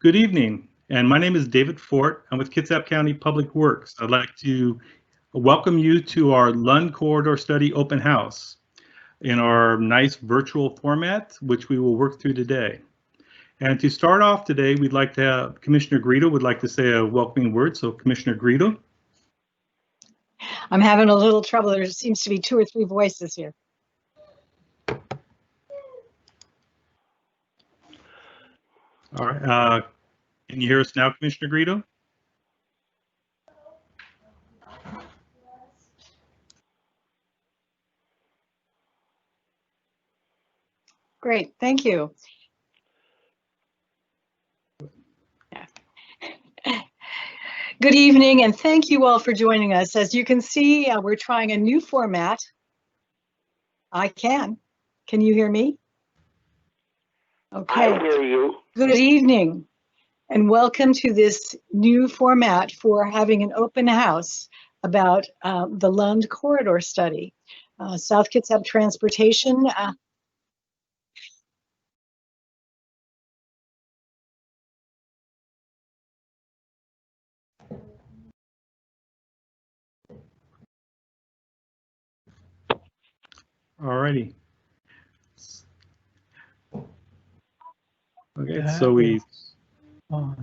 Good evening, and my name is David Fort. I'm with Kitsap County Public Works. I'd like to welcome you to our Lund Corridor Study Open House in our nice virtual format, which we will work through today. And to start off today, we'd like to have Commissioner Greedo would like to say a welcoming word. So Commissioner Greedo. I'm having a little trouble. There seems to be 2 or 3 voices here. All right. Can you hear us now, Commissioner Greedo? Great, thank you. Good evening, and thank you all for joining us. As you can see, we're trying a new format. I can. Can you hear me? Okay. I hear you. Good evening, and welcome to this new format for having an open house about the Lund Corridor study. South Kitsap Transportation. Alrighty. Okay, so we. All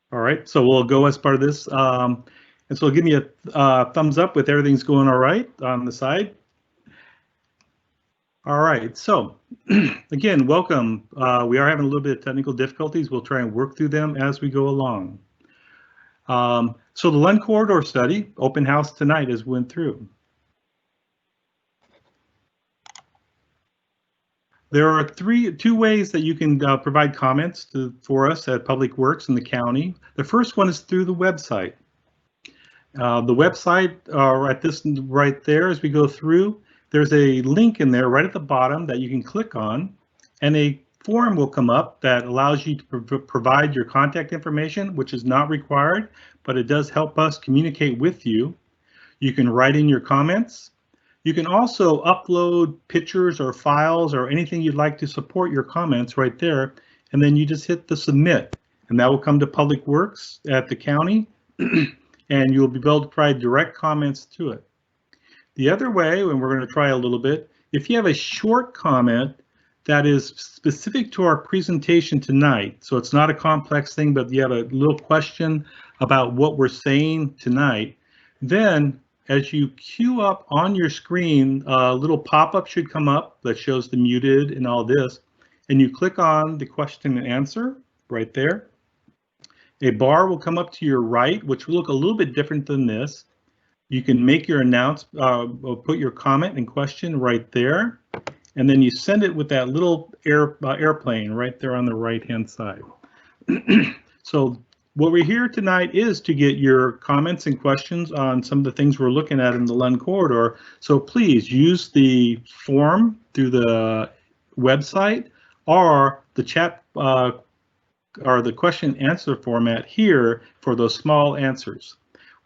right, so we'll go as part of this. And so give me a thumbs up with everything's going all right on the side. All right, so again, welcome. We are having a little bit of technical difficulties. We'll try and work through them as we go along. So the Lund Corridor study, open house tonight as we went through. There are two ways that you can provide comments for us at Public Works in the county. The first one is through the website. The website, right there as we go through, there's a link in there right at the bottom that you can click on, and a form will come up that allows you to provide your contact information, which is not required, but it does help us communicate with you. You can write in your comments. You can also upload pictures or files or anything you'd like to support your comments right there, and then you just hit the submit, and that will come to Public Works at the county, and you'll be able to provide direct comments to it. The other way, and we're going to try a little bit, if you have a short comment that is specific to our presentation tonight, so it's not a complex thing, but you have a little question about what we're saying tonight, then as you queue up on your screen, a little pop-up should come up that shows the muted and all this, and you click on the question and answer right there. A bar will come up to your right, which will look a little bit different than this. You can make your put your comment and question right there, and then you send it with that little airplane right there on the right-hand side. So what we're here tonight is to get your comments and questions on some of the things we're looking at in the Lund Corridor. So please use the form through the website or the chat or the question answer format here for those small answers.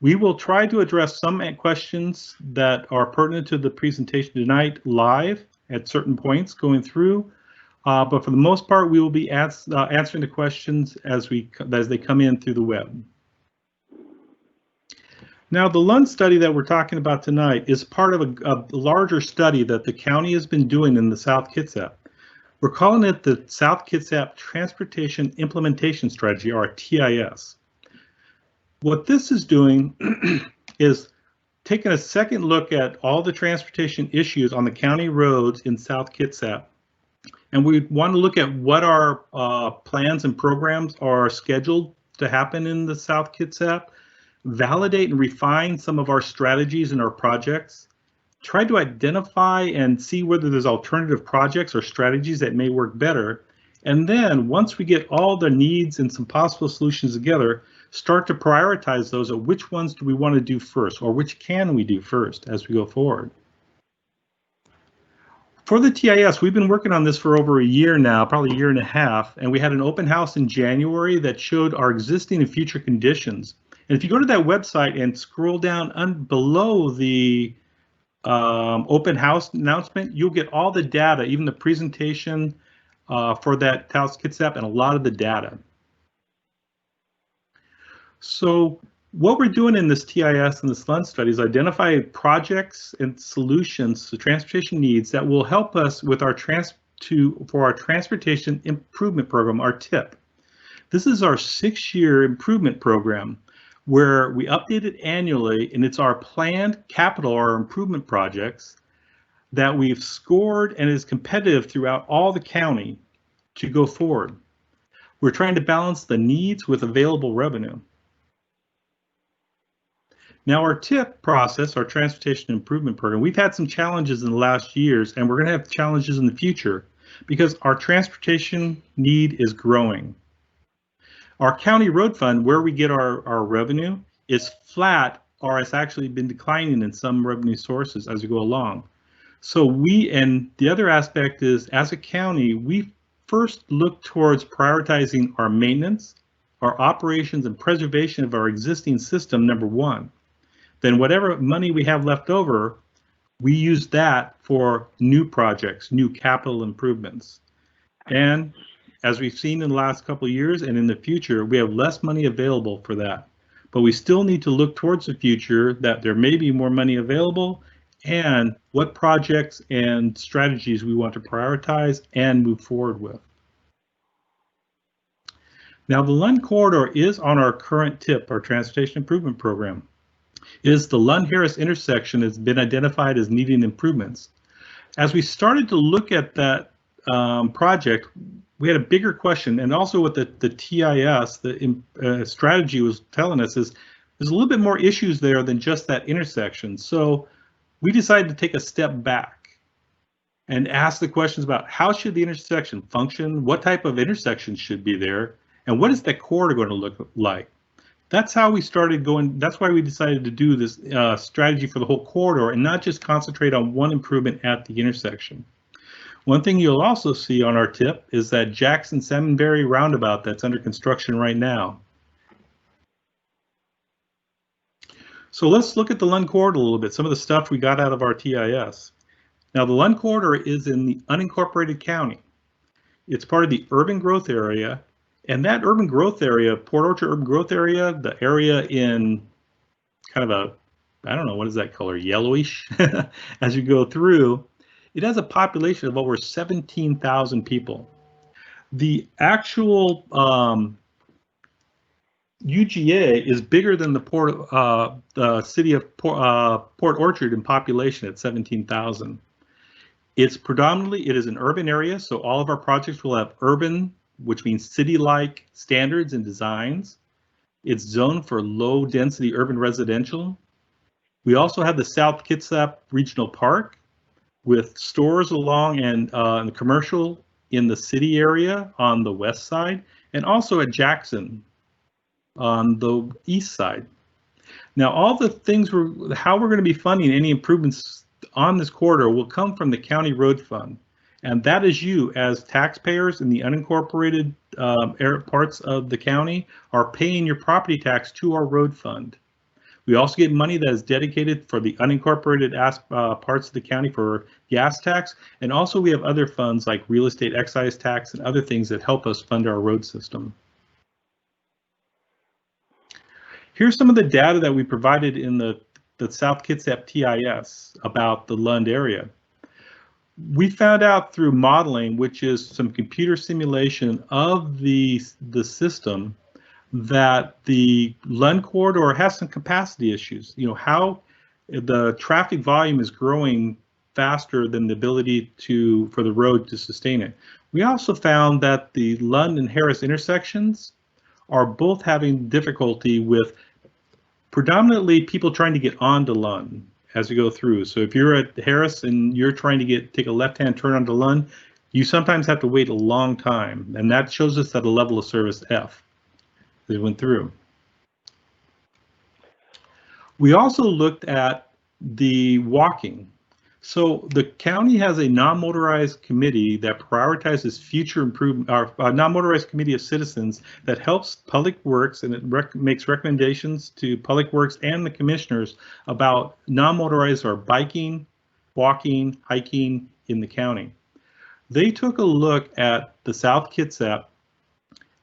We will try to address some questions that are pertinent to the presentation tonight live at certain points going through. But for the most part, we will be answering the questions as they come in through the web. Now, the Lund study that we're talking about tonight is part of a larger study that the county has been doing in the South Kitsap. We're calling it the South Kitsap Transportation Implementation Strategy, or TIS. What this is doing is taking a second look at all the transportation issues on the county roads in South Kitsap. And we want to look at what our plans and programs are scheduled to happen in the South Kitsap, validate and refine some of our strategies and our projects, try to identify and see whether there's alternative projects or strategies that may work better. And then once we get all the needs and some possible solutions together, start to prioritize those of which ones do we want to do first, or which can we do first as we go forward. For the TIS, we've been working on this for over a year now, probably a year and a half, and we had an open house in January that showed our existing and future conditions. And if you go to that website and scroll down below the open house announcement, you'll get all the data, even the presentation for that South Kitsap and a lot of the data. So what we're doing in this TIS and this Lund study is identify projects and solutions to transportation needs that will help us with our for our transportation improvement program, our TIP. This is our 6-year improvement program where we update it annually, and it's our planned capital or improvement projects that we've scored and is competitive throughout all the county to go forward. We're trying to balance the needs with available revenue. Now our TIP process, our Transportation Improvement Program, we've had some challenges in the last years, and we're going to have challenges in the future because our transportation need is growing. Our county road fund, where we get our revenue, is flat or has actually been declining in some revenue sources as we go along. So and the other aspect is, as a county, we first look towards prioritizing our maintenance, our operations, and preservation of our existing system, number one. Then whatever money we have left over, we use that for new projects, new capital improvements. And as we've seen in the last couple of years and in the future, we have less money available for that. But we still need to look towards the future that there may be more money available and what projects and strategies we want to prioritize and move forward with. Now, the Lund Corridor is on our current TIP, our Transportation Improvement Program. The Lund-Harris intersection has been identified as needing improvements. As we started to look at that project, we had a bigger question, and also what the TIS, the strategy was telling us is there's a little bit more issues there than just that intersection. So we decided to take a step back and ask the questions about how should the intersection function, what type of intersections should be there, and what is that corridor going to look like. That's how we started going. That's why we decided to do this strategy for the whole corridor and not just concentrate on one improvement at the intersection. One thing you'll also see on our TIP is that Jackson-Salmonberry roundabout that's under construction right now. So let's look at the Lund Corridor a little bit, some of the stuff we got out of our TIS. Now, the Lund Corridor is in the unincorporated county. It's part of the urban growth area. And that urban growth area, Port Orchard urban growth area, the area in kind of a, I don't know, what is that color, yellowish, as you go through, it has a population of over 17,000 people. The actual UGA is bigger than the city of Port Orchard in population at 17,000. It's predominantly, it is an urban area, so all of our projects will have urban, which means city-like standards and designs. It's zoned for low-density urban residential. We also have the South Kitsap Regional Park with stores along and the commercial in the city area on the west side, and also at Jackson on the east side. Now, all the things how we're going to be funding any improvements on this corridor will come from the county road fund. And that is you as taxpayers in the unincorporated parts of the county are paying your property tax to our road fund. We also get money that is dedicated for the unincorporated parts of the county for gas tax. And also we have other funds like real estate excise tax and other things that help us fund our road system. Here's some of the data that we provided in the South Kitsap TIS about the Lund area. We found out through modeling, which is some computer simulation of the system, that the Lund Corridor has some capacity issues. You know, how the traffic volume is growing faster than the ability for the road to sustain it. We also found that the Lund and Harris intersections are both having difficulty with predominantly people trying to get onto Lund as we go through. So if you're at Harris and you're trying to take a left-hand turn onto Lund, you sometimes have to wait a long time, and that shows us at a level of service F as we went through. We also looked at the walking. So the county has a non-motorized committee that prioritizes future improvement, or non-motorized committee of citizens that helps Public Works, and it makes recommendations to Public Works and the commissioners about non-motorized or biking, walking, hiking in the county. They took a look at the South Kitsap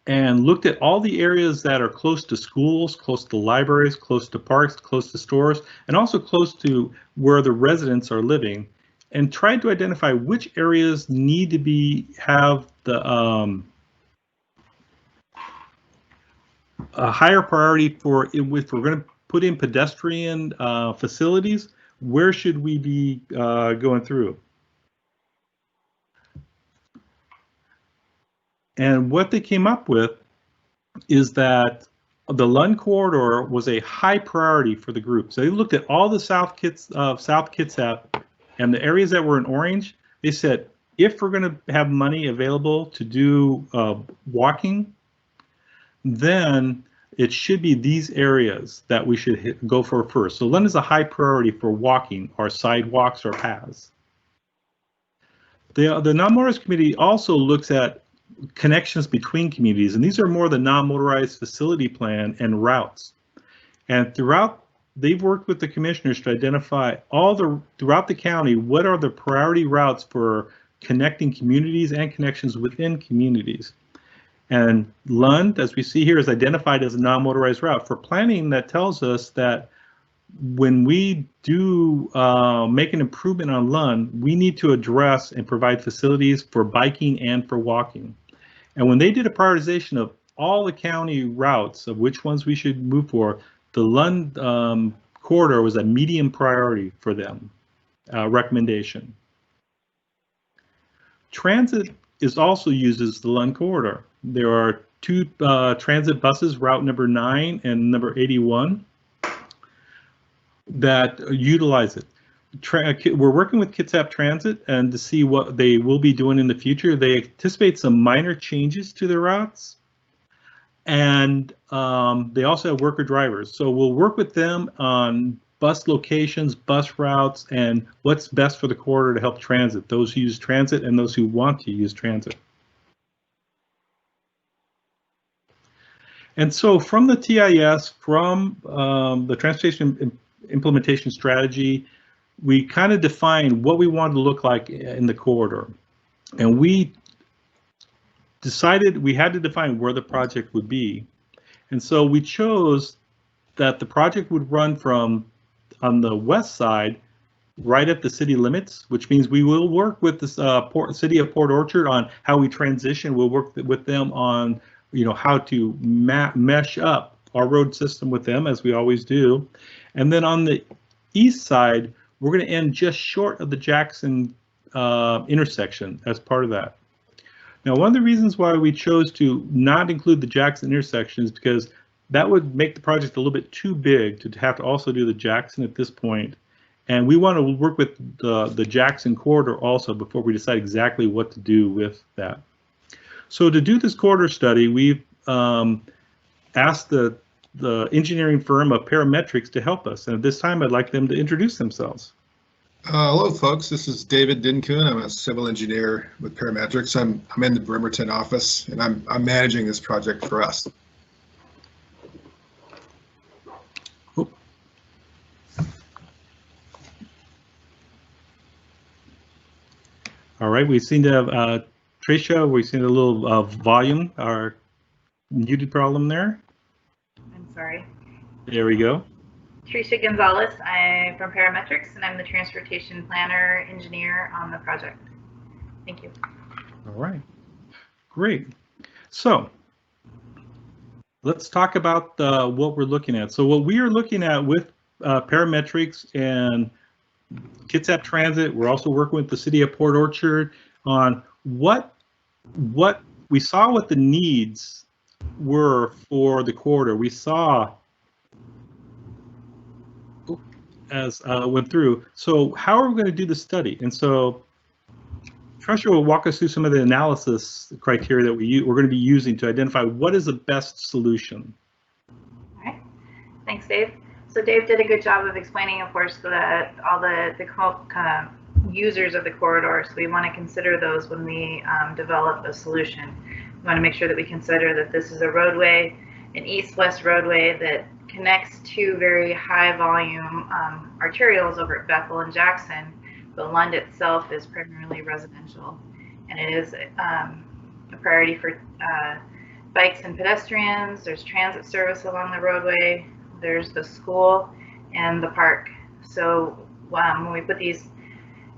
and looked at all the areas that are close to schools, close to libraries, close to parks, close to stores, and also close to where the residents are living, and tried to identify which areas need to have the a higher priority for if we're going to put in pedestrian facilities. Where should we be going through? And what they came up with is that the Lund Corridor was a high priority for the group. So they looked at all the South Kitsap and the areas that were in orange. They said, if we're going to have money available to do walking, then it should be these areas that we should go for first. So Lund is a high priority for walking, or sidewalks or paths. The non-motorized committee also looks at connections between communities, and these are more the non-motorized facility plan and routes. And throughout, they've worked with the commissioners to identify throughout the county, what are the priority routes for connecting communities and connections within communities. And Lund, as we see here, is identified as a non-motorized route. For planning, that tells us that when we do make an improvement on Lund, we need to address and provide facilities for biking and for walking. And when they did a prioritization of all the county routes of which ones we should move for, the Lund corridor was a medium priority for them recommendation. Transit is also uses the Lund corridor. There are two transit buses, route number 9 and number 81, that utilize it. We're working with Kitsap Transit and to see what they will be doing in the future. They anticipate some minor changes to their routes, and they also have worker drivers. So we'll work with them on bus locations, bus routes, and what's best for the corridor to help transit, those who use transit and those who want to use transit. And so from the TIS, from the Transportation Implementation Strategy, we kind of defined what we wanted to look like in the corridor. And we decided we had to define where the project would be. And so we chose that the project would run from on the west side, right at the city limits, which means we will work with the city of Port Orchard on how we transition. We'll work with them on, how to mesh up our road system with them, as we always do. And then on the east side, we're going to end just short of the Jackson intersection as part of that. Now, one of the reasons why we chose to not include the Jackson intersection is because that would make the project a little bit too big to have to also do the Jackson at this point. And we want to work with the Jackson corridor also before we decide exactly what to do with that. So to do this corridor study, we've asked the engineering firm of Parametrics to help us. And at this time, I'd like them to introduce themselves. Hello, folks. This is David Dinkoon. I'm a civil engineer with Parametrics. I'm in the Bremerton office, and I'm managing this project for us. All right, we seem to have Tricia. We seen a little volume or muted problem there. I'm sorry. There we go. Tricia Gonzalez. I'm from Parametrics, and I'm the transportation planner engineer on the project. Thank you. All right, great. So let's talk about what we're looking at. So what we are looking at with Parametrics and Kitsap Transit, we're also working with the city of Port Orchard on what we saw what the needs were for the corridor. We saw as went through. So how are we going to do the study? And so Tricia will walk us through some of the analysis criteria that we're going to be using to identify what is the best solution. All right. Thanks, Dave. So Dave did a good job of explaining, of course, that all the users of the corridor. So we want to consider those when we develop a solution. We want to make sure that we consider that this is a roadway, an east-west roadway that connects two very high volume arterials over at Bethel and Jackson, but Lund itself is primarily residential. and it is a priority for bikes and pedestrians. There's transit service along the roadway. There's the school and the park. So when we put these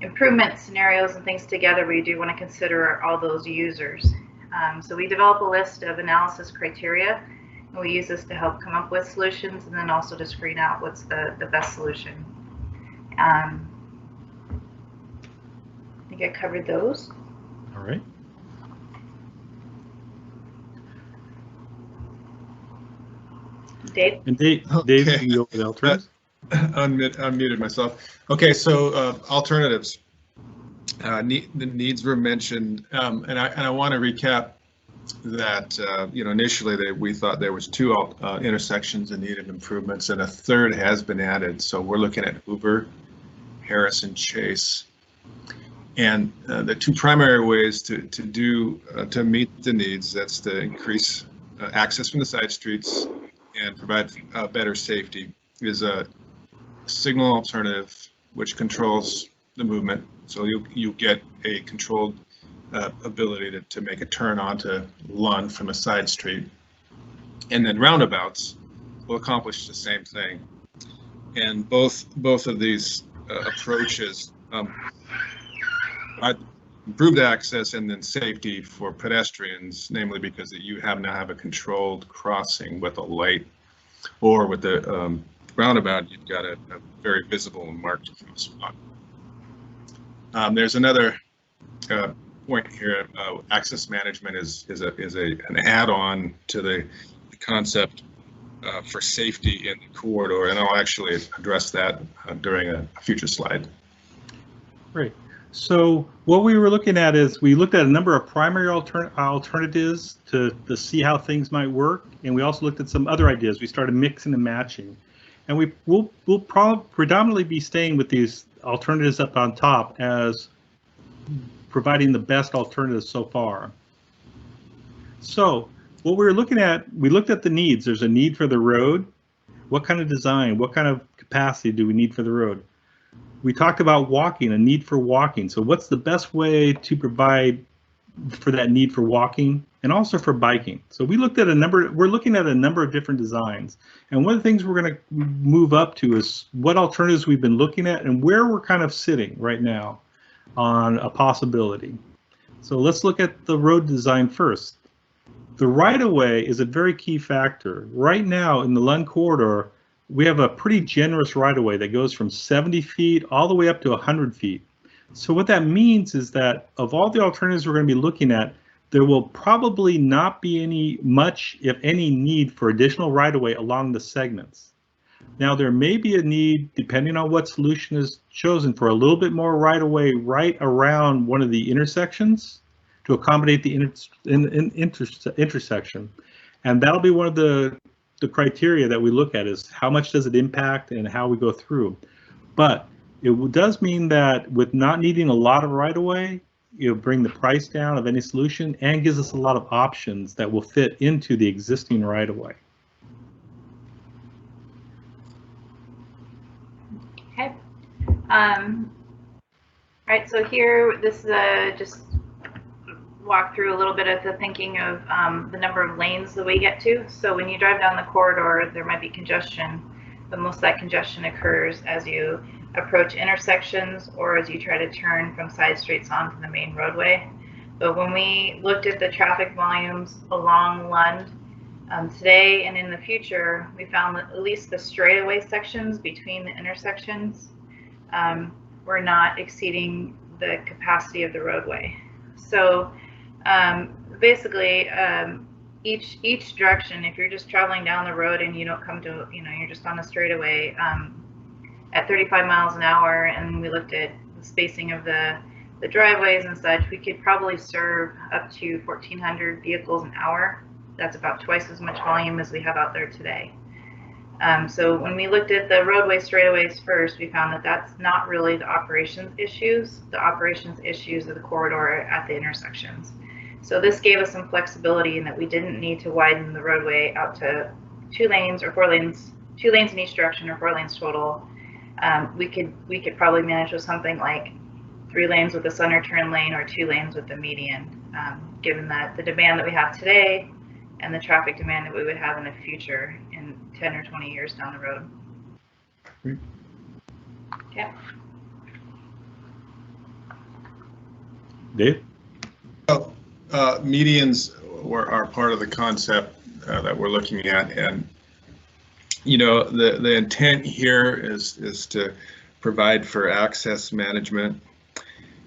improvement scenarios and things together, we do want to consider all those users. So we develop a list of analysis criteria, and we use this to help come up with solutions, and then also to screen out what's the best solution. I think I covered those. All right. Dave? And Dave, Okay. can you go over the alternatives? Unmuted myself. Okay, so alternatives. The needs were mentioned, and I want to recap that initially we thought there was 2 intersections that needed improvements, and a third has been added. So we're looking at Hoover, Harris, and Chase. And the 2 primary ways to meet the needs, that's to increase access from the side streets and provide better safety, is a signal alternative which controls the movement. So you get a controlled ability to make a turn onto Lund from a side street. And then roundabouts will accomplish the same thing. And both of these approaches improved access and then safety for pedestrians, namely because you now have a controlled crossing with a light, or with the roundabout, you've got a very visible and marked spot. There's another point here. Access management is an add-on to the concept for safety in the corridor, and I'll actually address that during a future slide. Great. So what we were looking at is we looked at a number of primary alternatives to see how things might work, and we also looked at some other ideas. We started mixing and matching, and we'll predominantly be staying with these alternatives up on top as providing the best alternatives so far. So what we were looking at, we looked at the needs. There's a need for the road. What kind of design, what kind of capacity do we need for the road? We talked about walking, a need for walking. So what's the best way to provide for that need for walking and also for biking? So we're looking at a number of different designs. And one of the things we're going to move up to is what alternatives we've been looking at and where we're kind of sitting right now on a possibility. So let's look at the road design first. The right-of-way is a very key factor. Right now in the Lund Corridor, we have a pretty generous right-of-way that goes from 70 feet all the way up to 100 feet. So what that means is that of all the alternatives we're going to be looking at, there will probably not be much, if any, need for additional right-of-way along the segments. Now there may be a need, depending on what solution is chosen, for a little bit more right-of-way right around one of the intersections to accommodate the intersection. And that'll be one of the criteria that we look at, is how much does it impact and how we go through. But it does mean that with not needing a lot of right-of-way, it'll bring the price down of any solution and gives us a lot of options that will fit into the existing right-of-way. Okay. All right, so here, this is just walk through a little bit of the thinking of the number of lanes that we get to. So when you drive down the corridor, there might be congestion, but most of that congestion occurs as you approach intersections or as you try to turn from side streets onto the main roadway. But when we looked at the traffic volumes along Lund today and in the future, we found that at least the straightaway sections between the intersections were not exceeding the capacity of the roadway. So basically, each direction, if you're just traveling down the road and you don't come to, you're just on a straightaway at 35 miles an hour, and we looked at the spacing of the driveways and such, we could probably serve up to 1,400 vehicles an hour. That's about twice as much volume as we have out there today. So when we looked at the roadway straightaways first, we found that that's not really the operations issues. The operations issues of the corridor at the intersections. So this gave us some flexibility in that we didn't need to widen the roadway out to 2 lanes or 4 lanes, 2 lanes in each direction or 4 lanes total. We could probably manage with something like 3 lanes with a center turn lane or 2 lanes with the median, given that the demand that we have today and the traffic demand that we would have in the future in 10 or 20 years down the road. Great. Yeah. Dave? Well, medians are part of the concept that we're looking at, and you know, the intent here is to provide for access management,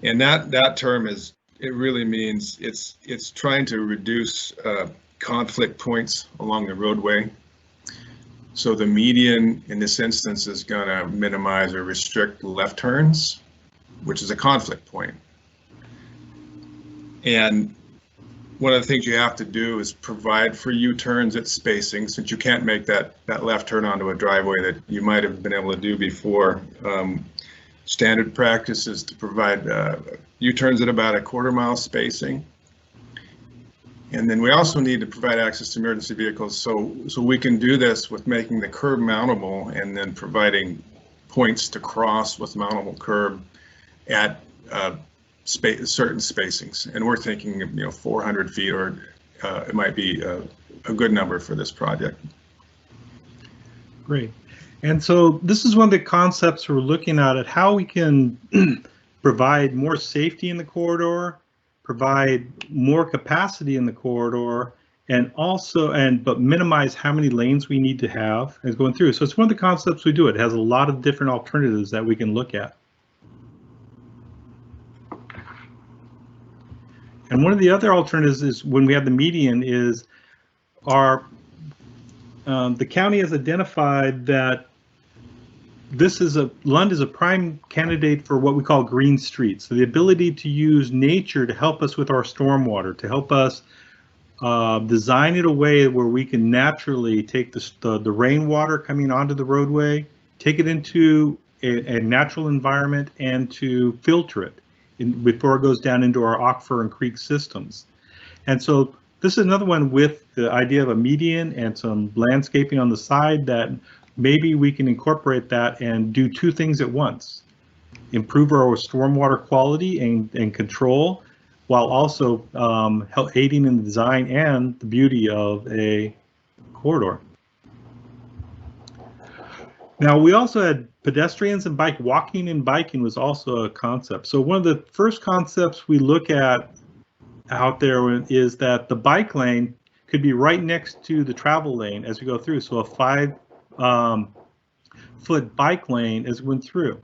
and that term it really means it's trying to reduce conflict points along the roadway. So the median in this instance is going to minimize or restrict left turns, which is a conflict point. And one of the things you have to do is provide for U-turns at spacing, since you can't make that left turn onto a driveway that you might have been able to do before. Standard practice is to provide U-turns at about a 1/4 mile spacing. And then we also need to provide access to emergency vehicles, so we can do this with making the curb mountable and then providing points to cross with mountable curb at certain spacings. And we're thinking of 400 feet, or it might be a good number for this project. Great. And so this is one of the concepts we're looking at how we can provide more safety in the corridor, provide more capacity in the corridor, and also but minimize how many lanes we need to have as going through. So it's one of the concepts we do. It has a lot of different alternatives that we can look at. And one of the other alternatives is when we have the median is the county has identified that Lund is a prime candidate for what we call green streets. So the ability to use nature to help us with our stormwater, to help us design it a way where we can naturally take the rainwater coming onto the roadway, take it into a natural environment, and to filter it before it goes down into our aquifer and creek systems. And so this is another one with the idea of a median and some landscaping on the side that maybe we can incorporate that and do 2 things at once. Improve our stormwater quality and control, while also aiding in the design and the beauty of a corridor. Now, we also had pedestrians and walking and biking was also a concept. So one of the first concepts we look at out there is that the bike lane could be right next to the travel lane as we go through. So a 5-foot bike lane as we went through.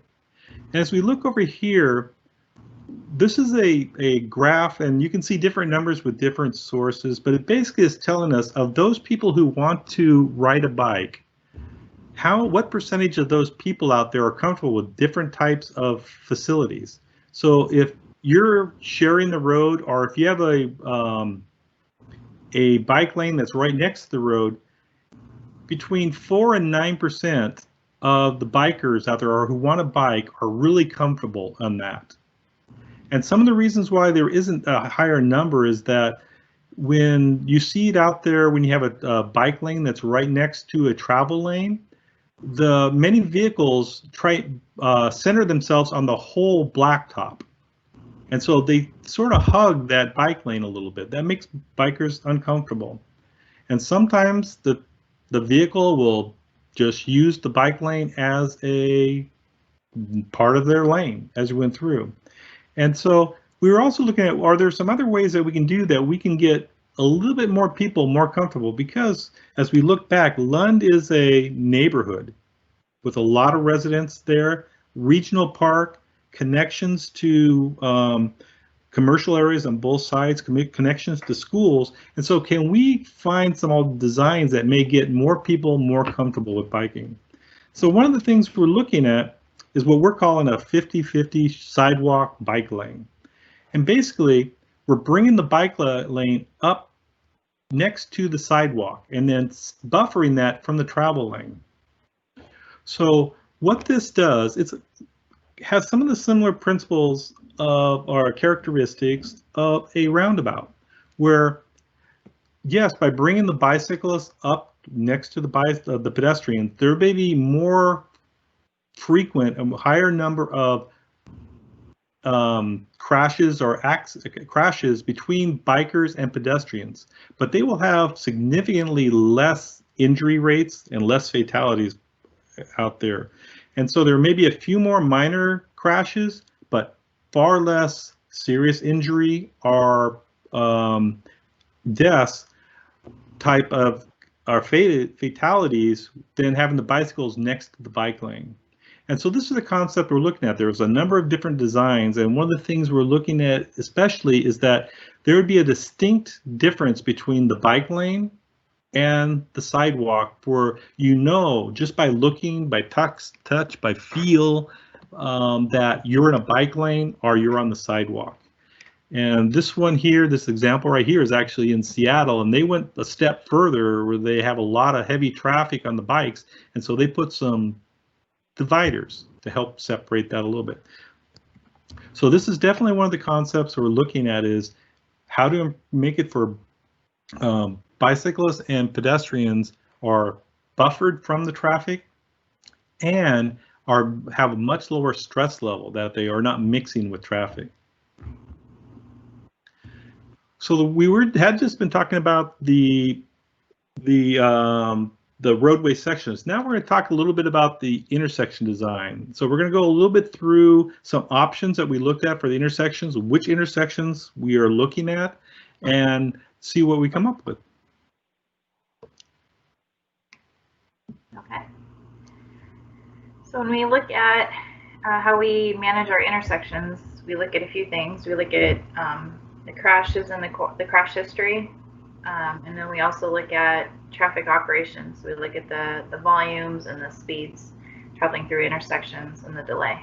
And as we look over here, this is a graph, and you can see different numbers with different sources, but it basically is telling us of those people who want to ride a bike, what percentage of those people out there are comfortable with different types of facilities. So if you're sharing the road, or if you have a bike lane that's right next to the road, between 4 and 9% of the bikers out there who want a bike are really comfortable on that. And some of the reasons why there isn't a higher number is that when you see it out there, when you have a bike lane that's right next to a travel lane, many vehicles center themselves on the whole blacktop. And so they sort of hug that bike lane a little bit. That makes bikers uncomfortable. And sometimes the vehicle will just use the bike lane as a part of their lane as we went through. And so we were also looking at, are there some other ways that we can do that we can get a little bit more people more comfortable? Because as we look back, Lund is a neighborhood with a lot of residents there, regional park, connections to commercial areas on both sides, connections to schools. And so can we find some designs that may get more people more comfortable with biking? So one of the things we're looking at is what we're calling a 50-50 sidewalk bike lane. And basically, we're bringing the bike lane up next to the sidewalk and then buffering that from the travel lane. So what this does, it has some of the similar principles of or characteristics of a roundabout, where yes, by bringing the bicyclist up next to the pedestrian, there may be more frequent and higher number of crashes or crashes between bikers and pedestrians, but they will have significantly less injury rates and less fatalities out there. And so there may be a few more minor crashes, but far less serious injury or deaths type of fatalities than having the bicycles next to the bike lane. And so this is the concept we're looking at. There's a number of different designs, and one of the things we're looking at especially is that there would be a distinct difference between the bike lane and the sidewalk, for just by looking, by touch, by feel, that you're in a bike lane or you're on the sidewalk. And this one here, this example right here, is actually in Seattle, and they went a step further where they have a lot of heavy traffic on the bikes, and so they put some dividers to help separate that a little bit. So this is definitely one of the concepts we're looking at, is how to make it for bicyclists and pedestrians are buffered from the traffic and have a much lower stress level, that they are not mixing with traffic. So we had just been talking about the roadway sections. Now we're going to talk a little bit about the intersection design. So we're going to go a little bit through some options that we looked at for the intersections, which intersections we are looking at, and see what we come up with. Okay. So when we look at how we manage our intersections, we look at a few things. We look at the crashes and the crash history, and then we also look at traffic operations. We look at the volumes and the speeds traveling through intersections and the delay.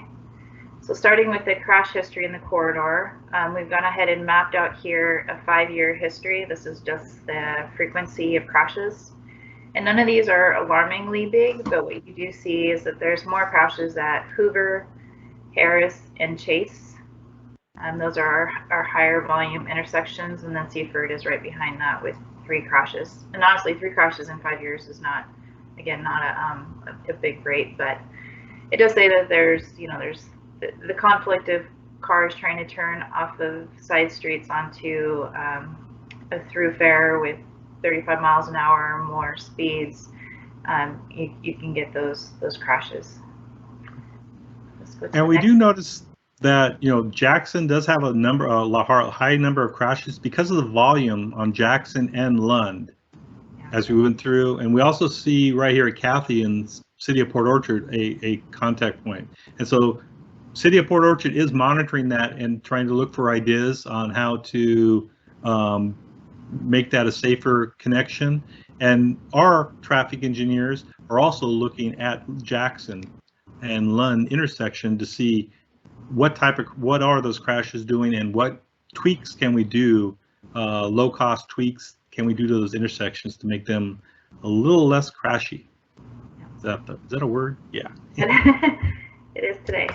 So starting with the crash history in the corridor, we've gone ahead and mapped out here a 5-year history. This is just the frequency of crashes. And none of these are alarmingly big, but what you do see is that there's more crashes at Hoover, Harris, and Chase. Those are our higher volume intersections, and then Seaford is right behind that with 3 crashes. And honestly, 3 crashes in 5 years is not, again, not a big rate, but it does say that there's the conflict of cars trying to turn off of side streets onto a thoroughfare with 35 miles an hour or more speeds. You can get those crashes. And we do notice that Jackson does have a high number of crashes because of the volume on Jackson and Lund, as we went through. And we also see right here at Cathy in City of Port Orchard a contact point. And so City of Port Orchard is monitoring that and trying to look for ideas on how to make that a safer connection. And our traffic engineers are also looking at Jackson and Lund intersection to see what are those crashes doing, and what tweaks can we do, low cost tweaks can we do to those intersections to make them a little less crashy. Is that a word? Yeah. It is today.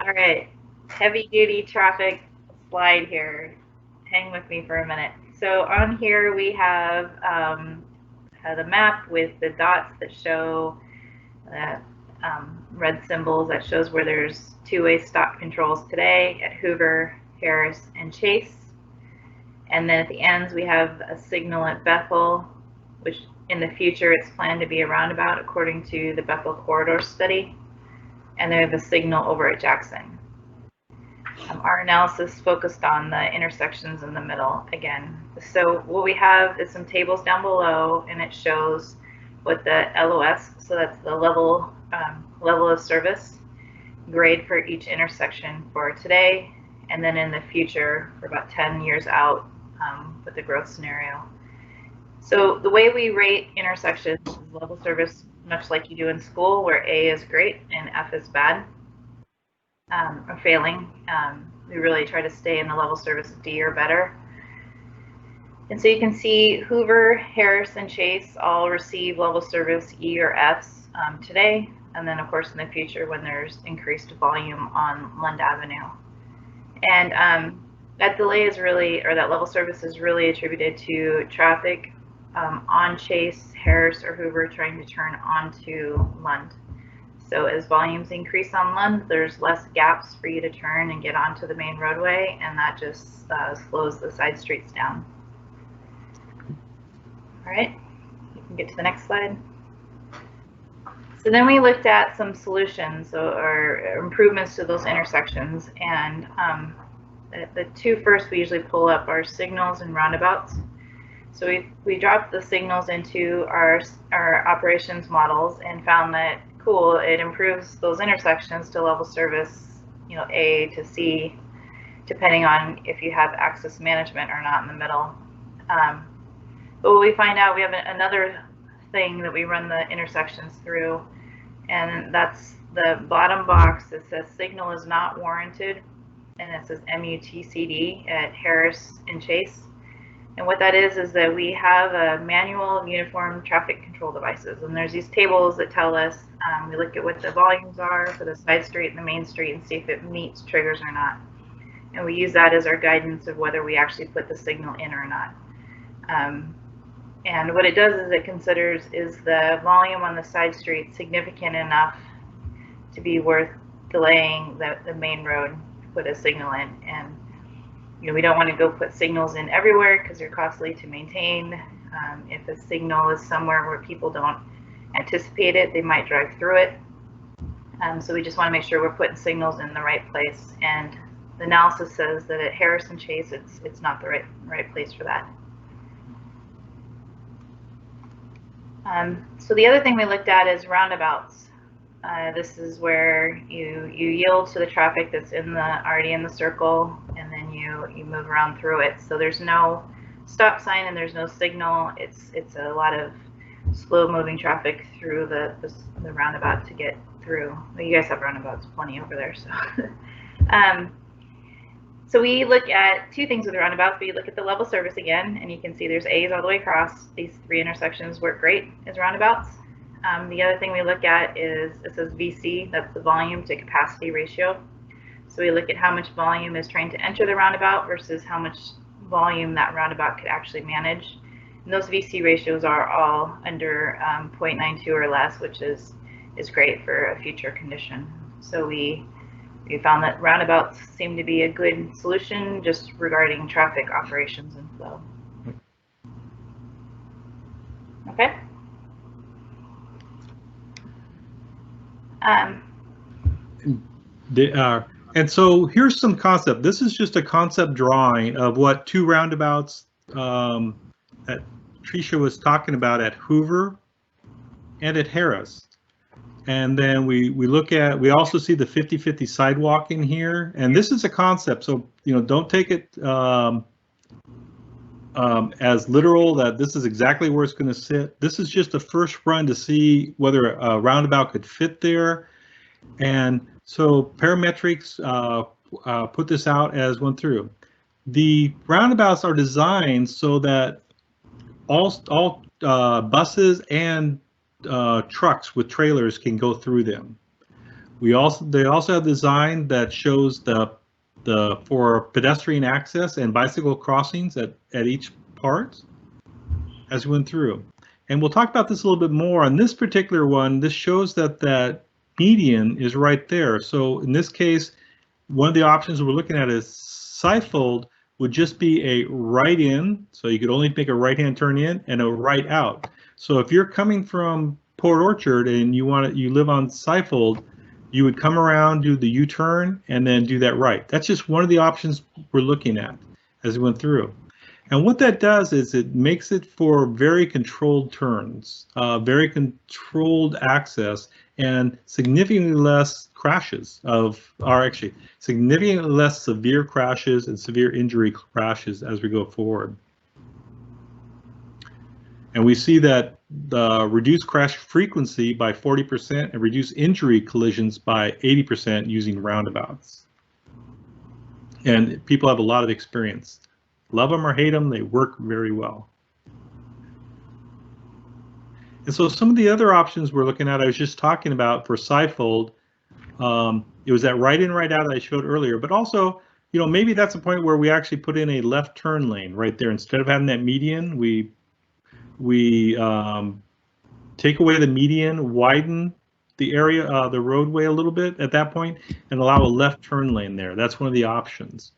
All right, heavy duty traffic slide here. Hang with me for a minute. So on here we have the map with the dots that show red symbols that shows where there's 2-way stop controls today at Hoover, Harris, and Chase. And then at the ends we have a signal at Bethel, which in the future it's planned to be a roundabout according to the Bethel Corridor study. And then we have a signal over at Jackson. Our analysis focused on the intersections in the middle again. So what we have is some tables down below, and it shows what the LOS, so that's the level of service, grade for each intersection for today, and then in the future for about 10 years out with the growth scenario. So the way we rate intersections is level service, much like you do in school, where A is great and F is bad or failing. We really try to stay in the level service of D or better. And so you can see Hoover, Harris, and Chase all receive level service E or Fs today, and then of course in the future when there's increased volume on Lund Avenue. And that delay is really, or that level service is really attributed to traffic on Chase, Harris, or Hoover trying to turn onto Lund. So as volumes increase on Lund, there's less gaps for you to turn and get onto the main roadway, and that just slows the side streets down. All right, you can get to the next slide. So then we looked at some solutions or improvements to those intersections, and the two first we usually pull up are signals and roundabouts. So we dropped the signals into our operations models and found that cool, it improves those intersections to level service, you know, A to C, depending on if you have access management or not in the middle. But what we find out, we have another thing that we run the intersections through, and that's the bottom box that says signal is not warranted, and it says MUTCD at Harris and Chase. And what that is that we have a manual uniform traffic control devices, and there's these tables that tell us, we look at what the volumes are for the side street and the main street and see if it meets triggers or not. And we use that as our guidance of whether we actually put the signal in or not. And what it does is it considers, is the volume on the side street significant enough to be worth delaying the main road to put a signal in. And you know, we don't want to go put signals in everywhere because they're costly to maintain. If a signal is somewhere where people don't anticipate it, they might drive through it. So we just want to make sure we're putting signals in the right place. And the analysis says that at Harris and Chase, it's not the right place for that. So the other thing we looked at is roundabouts. This is where you yield to the traffic that's already in the circle, and then you move around through it. So there's no stop sign and there's no signal. It's a lot of slow moving traffic through the roundabout to get through. Well, you guys have roundabouts plenty over there, so. So we look at two things with the roundabouts. We look at the level service again, and you can see there's A's all the way across. These three intersections work great as roundabouts. The other thing we look at is, it says VC, that's the volume to capacity ratio. So we look at how much volume is trying to enter the roundabout versus how much volume that roundabout could actually manage. And those VC ratios are all under 0.92 or less, which is great for a future condition. So we found that roundabouts seem to be a good solution just regarding traffic operations and flow. Okay. And so here's some concept. This is just a concept drawing of what two roundabouts that Tricia was talking about at Hoover and at Harris. And then we also see the 50-50 sidewalk in here. And this is a concept, so don't take it as literal that this is exactly where it's going to sit. This is just a first run to see whether a roundabout could fit there. And so parametrics put this out as one through. The roundabouts are designed so that all buses and trucks with trailers can go through them. They also have design that shows for pedestrian access and bicycle crossings at each part as we went through. And we'll talk about this a little bit more. On this particular one, this shows that median is right there. So in this case, one of the options we're looking at is Seifold would just be a right in, so you could only make a right-hand turn in and a right out. So if you're coming from Port Orchard and you live on Seifold, you would come around, do the U-turn, and then do that right. That's just one of the options we're looking at as we went through. And what that does is it makes it for very controlled turns, very controlled access, and significantly less crashes actually significantly less severe crashes and severe injury crashes as we go forward. And we see that the reduced crash frequency by 40% and reduce injury collisions by 80% using roundabouts. And people have a lot of experience. Love them or hate them, they work very well. And so some of the other options we're looking at, I was just talking about for Seifold, it was that right in, right out that I showed earlier, but also, maybe that's a point where we actually put in a left turn lane right there. Instead of having that median, we take away the median, widen the area, the roadway a little bit at that point and allow a left turn lane there. That's one of the options.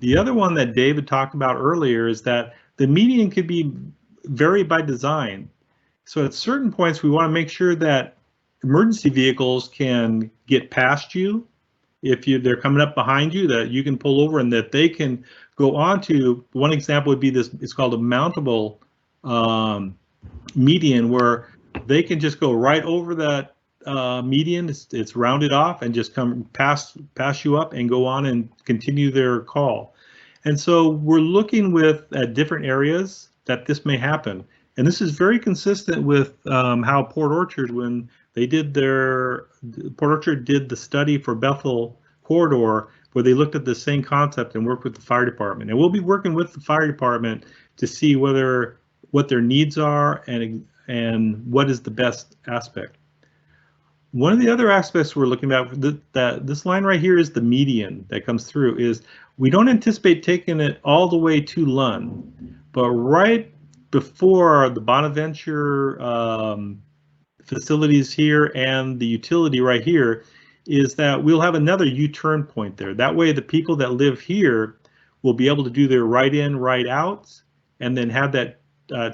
The other one that David talked about earlier is that the median could be varied by design. So at certain points, we want to make sure that emergency vehicles can get past you. If they're coming up behind you, that you can pull over and that they can go onto. One example would be this, it's called a mountable median, where they can just go right over that median. It's rounded off and just come pass you up and go on and continue their call. And so we're looking at different areas that this may happen. And this is very consistent with how Port Orchard, when they did Port Orchard did the study for Bethel Corridor, where they looked at the same concept and worked with the fire department. And we'll be working with the fire department to see what their needs are and what is the best aspect. One of the other aspects we're looking at, that this line right here is the median that comes through, is we don't anticipate taking it all the way to Lund, but right before the Bonaventure facilities here and the utility right here, is that we'll have another U-turn point there. That way the people that live here will be able to do their right in, right outs, and then have that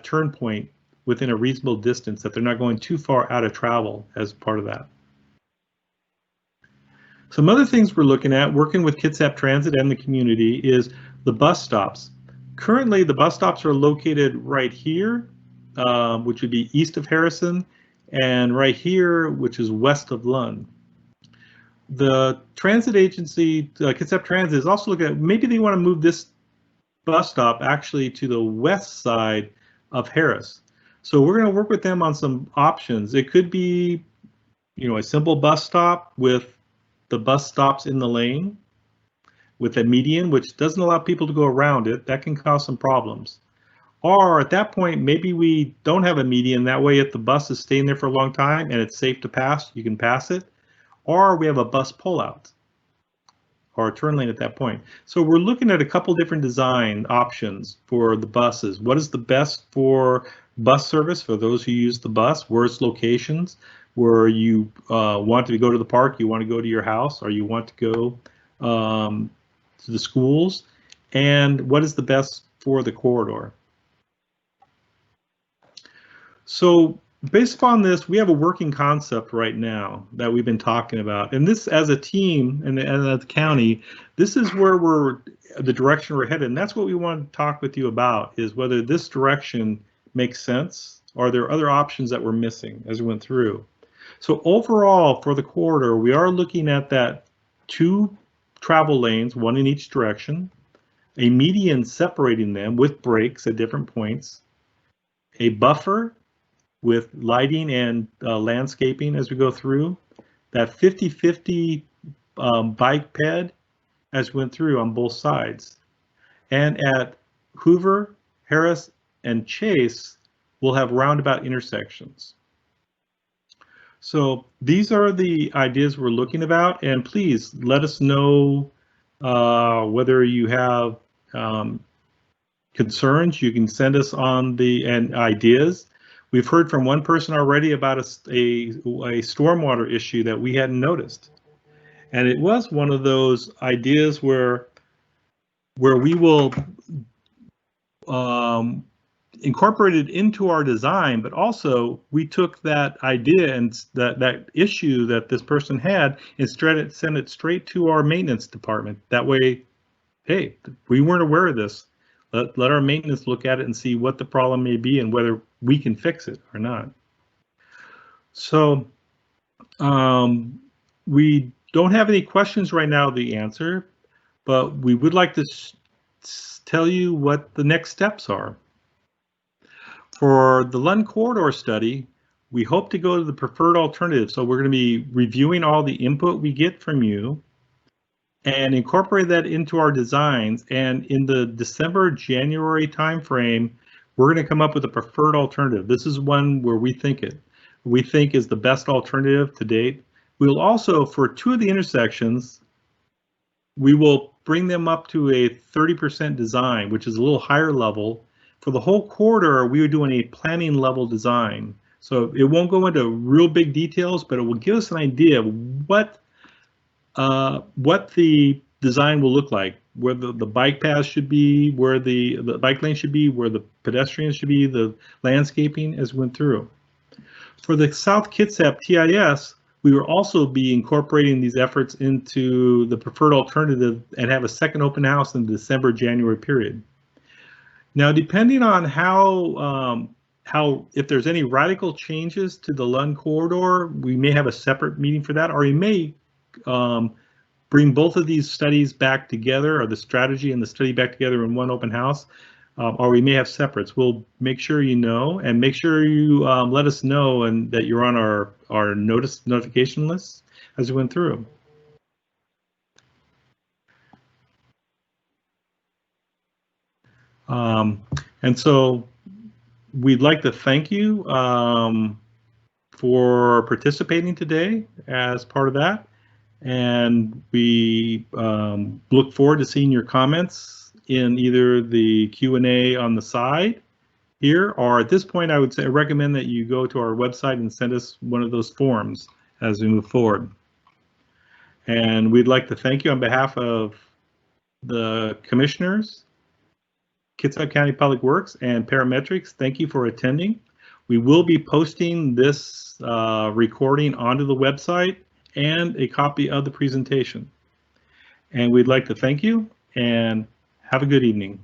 turn point within a reasonable distance, that they're not going too far out of travel as part of that. Some other things we're looking at, working with Kitsap Transit and the community, is the bus stops. Currently, the bus stops are located right here, which would be east of Harrison, and right here, which is west of Lund. The transit agency, Kitsap Transit, is also looking at maybe they want to move this bus stop actually to the west side of Harris. So we're going to work with them on some options. It could be, a simple bus stop with the bus stops in the lane with a median, which doesn't allow people to go around it. That can cause some problems. Or at that point, maybe we don't have a median. That way, if the bus is staying there for a long time and it's safe to pass, you can pass it. Or we have a bus pullout or a turn lane at that point. So we're looking at a couple different design options for the buses. What is the best for bus service for those who use the bus? Where's locations where you want to go to the park, you want to go to your house, or you want to go to the schools? And what is the best for the corridor? So based upon this, we have a working concept right now that we've been talking about. And this, as a team and as a county, this is where the direction we're headed. And that's what we want to talk with you about, is whether this direction makes sense, or are there other options that we're missing as we went through. So overall, for the corridor, we are looking at that 2 travel lanes, 1 in each direction, a median separating them with breaks at different points, a buffer with lighting and landscaping as we go through, that 50-50 bike ped as we went through on both sides. And at Hoover, Harris, and Chase, we'll have roundabout intersections. So these are the ideas we're looking about, and please let us know whether you have concerns. You can send us on and ideas. We've heard from one person already about a stormwater issue that we hadn't noticed. And it was one of those ideas where we will incorporate it into our design, but also we took that idea and that issue that this person had and sent it straight to our maintenance department. That way, hey, we weren't aware of this. Let our maintenance look at it and see what the problem may be and whether we can fix it or not. So we don't have any questions right now to answer, but we would like to tell you what the next steps are. For the Lund Corridor study, we hope to go to the preferred alternative. So we're going to be reviewing all the input we get from you and incorporate that into our designs. And in the December-January timeframe, we're going to come up with a preferred alternative. This is one where we think is the best alternative to date. We'll also, for 2 of the intersections, we will bring them up to a 30% design, which is a little higher level. For the whole corridor, we are doing a planning level design. So it won't go into real big details, but it will give us an idea of what the design will look like, where the bike paths should be, where the bike lane should be, where the pedestrians should be, the landscaping as we went through. For the South Kitsap TIS, we will also be incorporating these efforts into the preferred alternative and have a second open house in the December-January period. Now, depending on how if there's any radical changes to the Lund Corridor, we may have a separate meeting for that, or we may bring both of these studies back together, or the strategy and the study back together in one open house, or we may have separates. We'll make sure you know, and make sure you let us know and that you're on our notification list as we went through. And so we'd like to thank you for participating today as part of that. And we look forward to seeing your comments in either the Q&A on the side here, or at this point, I would say recommend that you go to our website and send us one of those forms as we move forward. And we'd like to thank you on behalf of the commissioners, Kitsap County Public Works, and Parametrics. Thank you for attending. We will be posting this recording onto the website and a copy of the presentation. And we'd like to thank you and have a good evening.